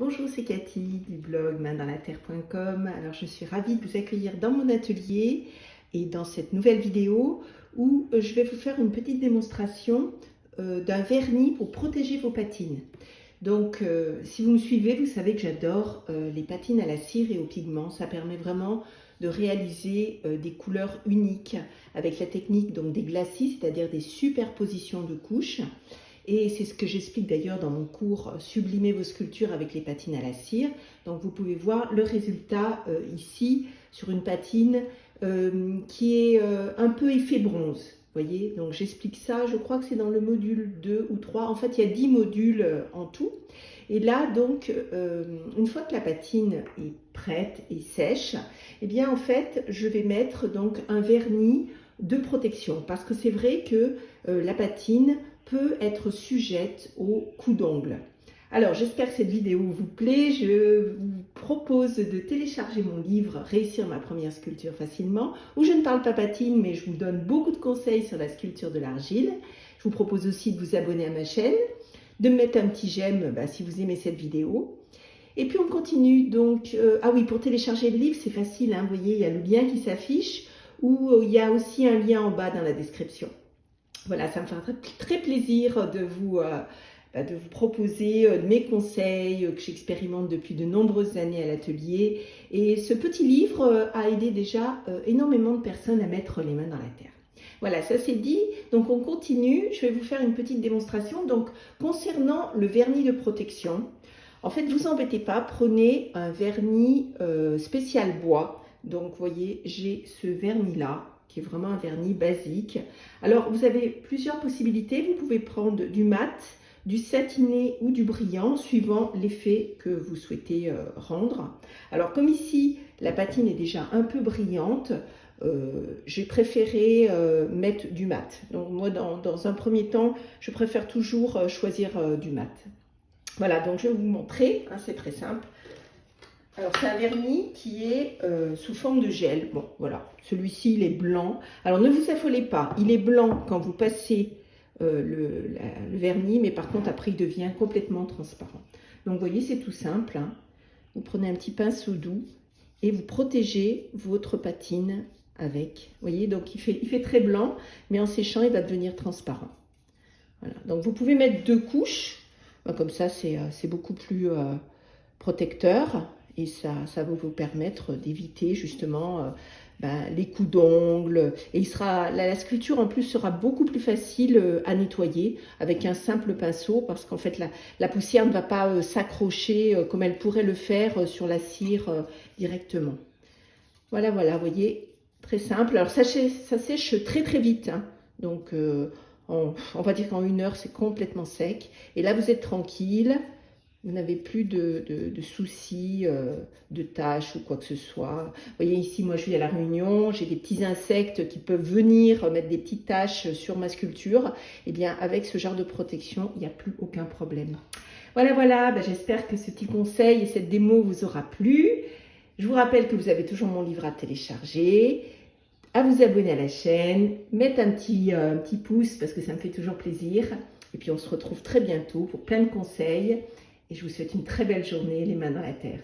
Bonjour, c'est Cathy du blog maindansla-terre.com. Alors je suis ravie de vous accueillir dans mon atelier et dans cette nouvelle vidéo où je vais vous faire une petite démonstration d'un vernis pour protéger vos patines. Donc si vous me suivez, vous savez que j'adore les patines à la cire et au pigment. Ça permet vraiment de réaliser des couleurs uniques avec la technique donc des glacis, c'est-à-dire des superpositions de couches. Et c'est ce que j'explique d'ailleurs dans mon cours Sublimer vos sculptures avec les patines à la cire. Donc vous pouvez voir le résultat ici sur une patine qui est un peu effet bronze. Voyez, donc j'explique ça, je crois que c'est dans le module 2 ou 3. En fait, il y a 10 modules en tout. Et là, donc, une fois que la patine est prête et sèche, eh bien, en fait, je vais mettre donc un vernis de protection. Parce que c'est vrai que la patine peut être sujette aux coups d'ongles. Alors, j'espère que cette vidéo vous plaît. Je vous propose de télécharger mon livre « Réussir ma première sculpture facilement » où je ne parle pas patine, mais je vous donne beaucoup de conseils sur la sculpture de l'argile. Je vous propose aussi de vous abonner à ma chaîne, de me mettre un petit j'aime si vous aimez cette vidéo. Et puis, on continue. Donc, ah oui, pour télécharger le livre, c'est facile. Vous voyez, il y a le lien qui s'affiche ou il y a aussi un lien en bas dans la description. Voilà, ça me fera très plaisir de vous proposer mes conseils que j'expérimente depuis de nombreuses années à l'atelier. Et ce petit livre a aidé déjà énormément de personnes à mettre les mains dans la terre. Voilà, ça c'est dit. Donc on continue. Je vais vous faire une petite démonstration. Donc concernant le vernis de protection, en fait, vous embêtez pas, prenez un vernis spécial bois. Donc vous voyez, j'ai ce vernis-là, qui est vraiment un vernis basique. Alors, vous avez plusieurs possibilités. Vous pouvez prendre du mat, du satiné ou du brillant, suivant l'effet que vous souhaitez rendre. Alors, comme ici, la patine est déjà un peu brillante, j'ai préféré mettre du mat. Donc, moi, dans un premier temps, je préfère toujours choisir du mat. Voilà, donc je vais vous montrer, c'est très simple. Alors, c'est un vernis qui est sous forme de gel. Bon, voilà. Celui-ci, il est blanc. Alors, ne vous affolez pas. Il est blanc quand vous passez le vernis, mais par contre, après, il devient complètement transparent. Donc, vous voyez, c'est tout simple. Vous prenez un petit pinceau doux et vous protégez votre patine avec. Vous voyez, donc il fait très blanc, mais en séchant, il va devenir transparent. Voilà. Donc, vous pouvez mettre 2 couches. Comme ça, c'est beaucoup plus protecteur. Et ça va vous permettre d'éviter justement les coups d'ongles. Et la sculpture en plus sera beaucoup plus facile à nettoyer avec un simple pinceau parce qu'en fait la poussière ne va pas s'accrocher comme elle pourrait le faire sur la cire directement. Voilà, vous voyez, très simple. Alors ça sèche très très vite. Donc on va dire qu'en 1 heure c'est complètement sec. Et là vous êtes tranquille. Vous n'avez plus de soucis, de taches ou quoi que ce soit. Vous voyez ici, moi je suis à la Réunion, j'ai des petits insectes qui peuvent venir mettre des petites taches sur ma sculpture. Eh bien, avec ce genre de protection, il n'y a plus aucun problème. Voilà, j'espère que ce petit conseil et cette démo vous aura plu. Je vous rappelle que vous avez toujours mon livre à télécharger, à vous abonner à la chaîne, mettre un petit pouce parce que ça me fait toujours plaisir. Et puis on se retrouve très bientôt pour plein de conseils. Et je vous souhaite une très belle journée, les mains dans la terre.